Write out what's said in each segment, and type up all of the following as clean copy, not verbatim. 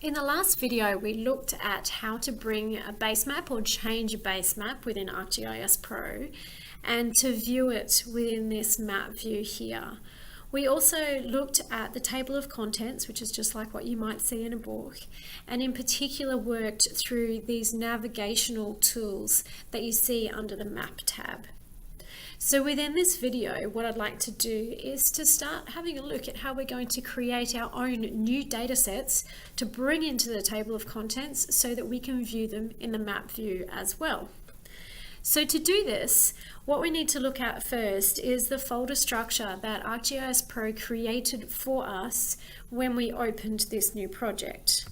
In the last video, we looked at how to bring a base map or change a base map within ArcGIS Pro and to view it within this map view here. We also looked at the table of contents, which is just like what you might see in a book, and in particular worked through these navigational tools that you see under the Map tab. So within this video, what I'd like to do is to start having a look at how we're going to create our own new data sets to bring into the table of contents so that we can view them in the map view as well. So to do this, what we need to look at first is the folder structure that ArcGIS Pro created for us when we opened this new project.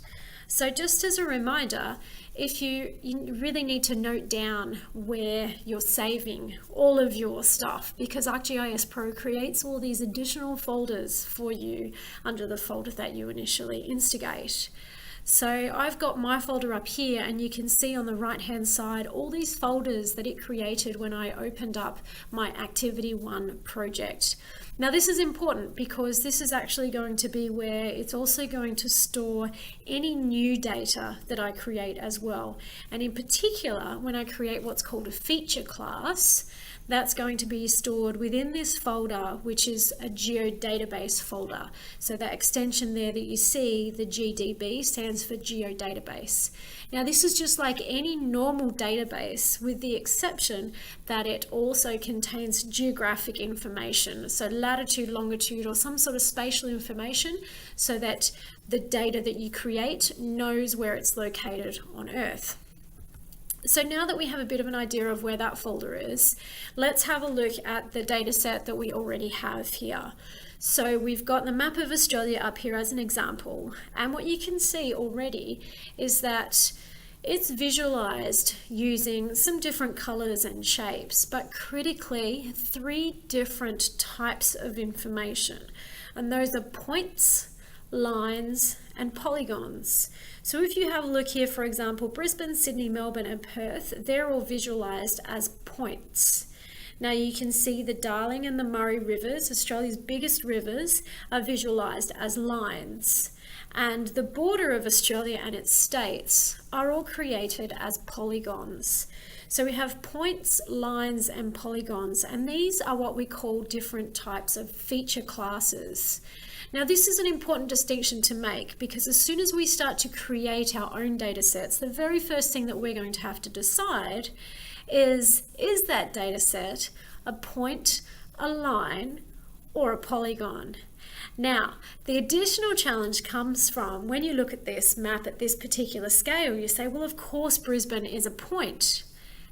So just as a reminder, you really need to note down where you're saving all of your stuff, because ArcGIS Pro creates all these additional folders for you under the folder that you initially instigate. So I've got my folder up here, and you can see on the right hand side all these folders that it created when I opened up my Activity 1 project. Now this is important because this is actually going to be where it's also going to store any new data that I create as well. And in particular, when I create what's called a feature class, that's going to be stored within this folder, which is a geodatabase folder. So that extension there that you see, the GDB, stands for geodatabase. Now this is just like any normal database, with the exception that it also contains geographic information, so latitude, longitude, or some sort of spatial information, so that the data that you create knows where it's located on Earth. So now that we have a bit of an idea of where that folder is, let's have a look at the data set that we already have here. So we've got the map of Australia up here as an example, and what you can see already is that it's visualized using some different colors and shapes, but critically 3 different types of information, and those are points, lines, and polygons. So if you have a look here, for example, Brisbane, Sydney, Melbourne, and Perth, they're all visualized as points. Now you can see the Darling and the Murray rivers, Australia's biggest rivers, are visualized as lines. And the border of Australia and its states are all created as polygons. So we have points, lines, and polygons, and these are what we call different types of feature classes. Now this is an important distinction to make, because as soon as we start to create our own data sets, the very first thing that we're going to have to decide is that data set a point, a line, or a polygon? Now, the additional challenge comes from when you look at this map at this particular scale, you say, well, of course Brisbane is a point.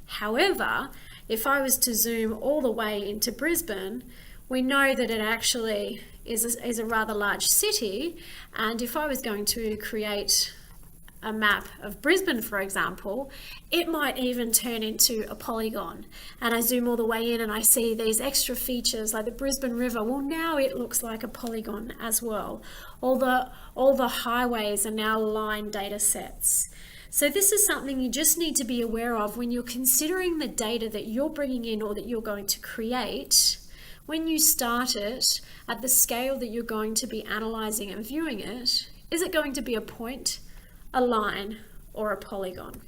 However, if I was to zoom all the way into Brisbane, we know that it actually is a rather large city, and if I was going to create a map of Brisbane, for example, it might even turn into a polygon. And I zoom all the way in and I see these extra features like the Brisbane River. Well, now it looks like a polygon as well. All the highways are now line data sets. So this is something you just need to be aware of when you're considering the data that you're bringing in or that you're going to create. When you start it at the scale that you're going to be analyzing and viewing it, is it going to be a point, a line, or a polygon?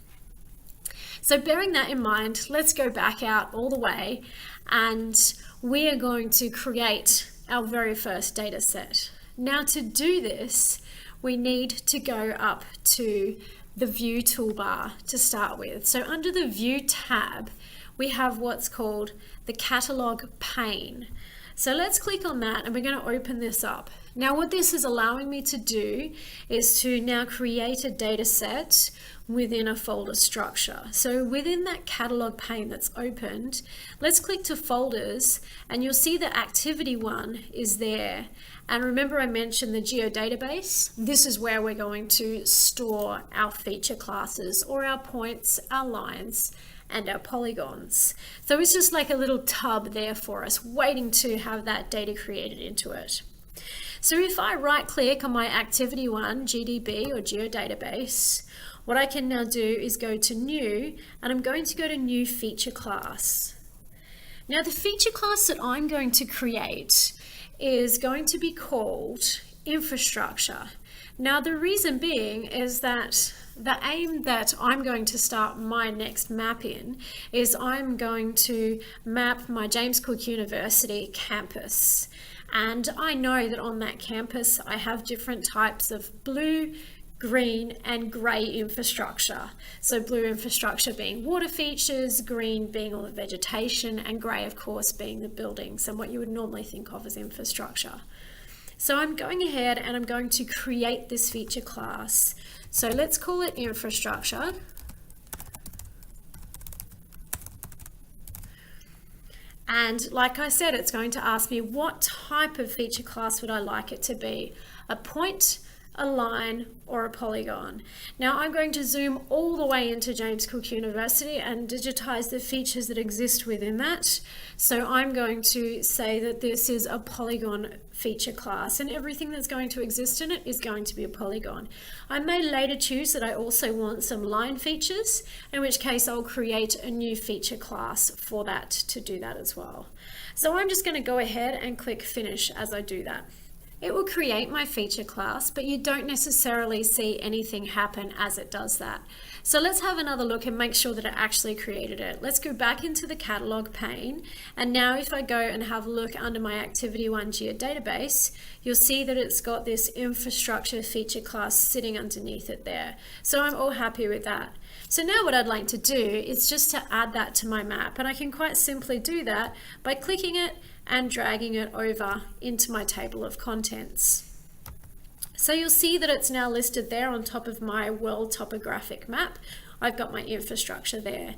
So bearing that in mind, let's go back out all the way, and we are going to create our very first data set. Now to do this, we need to go up to the View toolbar to start with. So under the View tab, we have what's called the Catalog pane. So let's click on that, and we're going to open this up. Now what this is allowing me to do is to now create a data set within a folder structure. So within that catalog pane that's opened, let's click to folders, and you'll see that Activity 1 is there. And remember I mentioned the geodatabase? This is where we're going to store our feature classes, or our points, our lines, and our polygons. So it's just like a little tub there for us, waiting to have that data created into it. So if I right click on my Activity 1 GDB or geodatabase, what I can now do is go to New, and I'm going to go to New Feature Class. Now the feature class that I'm going to create is going to be called Infrastructure. Now, the reason being is that the aim that I'm going to start my next map in is I'm going to map my James Cook University campus. And I know that on that campus I have different types of blue, green and grey infrastructure. So blue infrastructure being water features, green being all the vegetation, and grey of course being the buildings and what you would normally think of as infrastructure. So I'm going ahead and I'm going to create this feature class. So let's call it infrastructure. And like I said, it's going to ask me what type of feature class would I like it to be? A point, a line, or a polygon. Now I'm going to zoom all the way into James Cook University and digitize the features that exist within that. So I'm going to say that this is a polygon feature class, and everything that's going to exist in it is going to be a polygon. I may later choose that I also want some line features, in which case I'll create a new feature class for that to do that as well. So I'm just going to go ahead and click finish as I do that. It will create my feature class, but you don't necessarily see anything happen as it does that. So let's have another look and make sure that it actually created it. Let's go back into the catalog pane. And now if I go and have a look under my Activity 1 Geodatabase, you'll see that it's got this infrastructure feature class sitting underneath it there. So I'm all happy with that. So now what I'd like to do is just to add that to my map. And I can quite simply do that by clicking it and dragging it over into my table of contents. So you'll see that it's now listed there on top of my world topographic map. I've got my infrastructure there.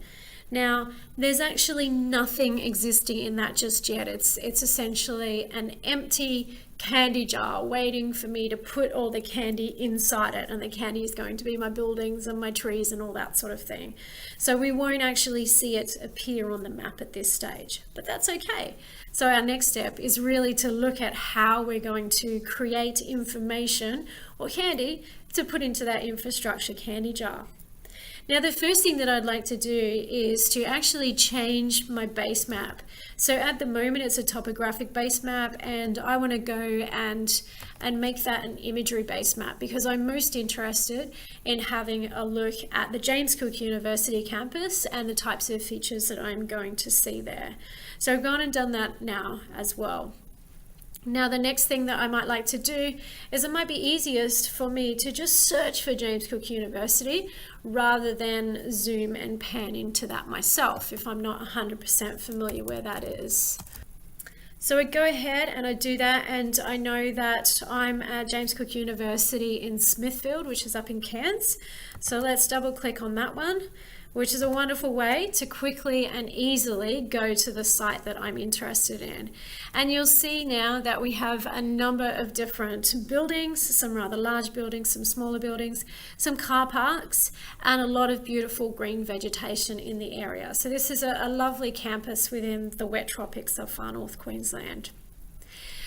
Now, there's actually nothing existing in that just yet. It's essentially an empty candy jar waiting for me to put all the candy inside it, and the candy is going to be my buildings and my trees and all that sort of thing. So we won't actually see it appear on the map at this stage, but that's okay. So our next step is really to look at how we're going to create information or candy to put into that infrastructure candy jar. Now, the first thing that I'd like to do is to actually change my base map. So at the moment it's a topographic base map, and I want to go and make that an imagery base map because I'm most interested in having a look at the James Cook University campus and the types of features that I'm going to see there. So I've gone and done that now as well. Now, the next thing that I might like to do is it might be easiest for me to just search for James Cook University rather than zoom and pan into that myself if I'm not 100% familiar where that is. So I go ahead and I do that, and I know that I'm at James Cook University in Smithfield, which is up in Cairns. So let's double click on that one, which is a wonderful way to quickly and easily go to the site that I'm interested in. And you'll see now that we have a number of different buildings, some rather large buildings, some smaller buildings, some car parks, and a lot of beautiful green vegetation in the area. So this is a lovely campus within the wet tropics of far north Queensland.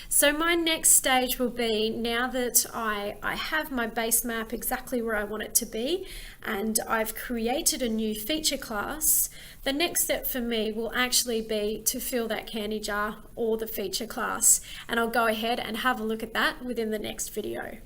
So my next stage will be, now that I have my base map exactly where I want it to be, and I've created a new feature class, the next step for me will actually be to fill that candy jar or the feature class, and I'll go ahead and have a look at that within the next video.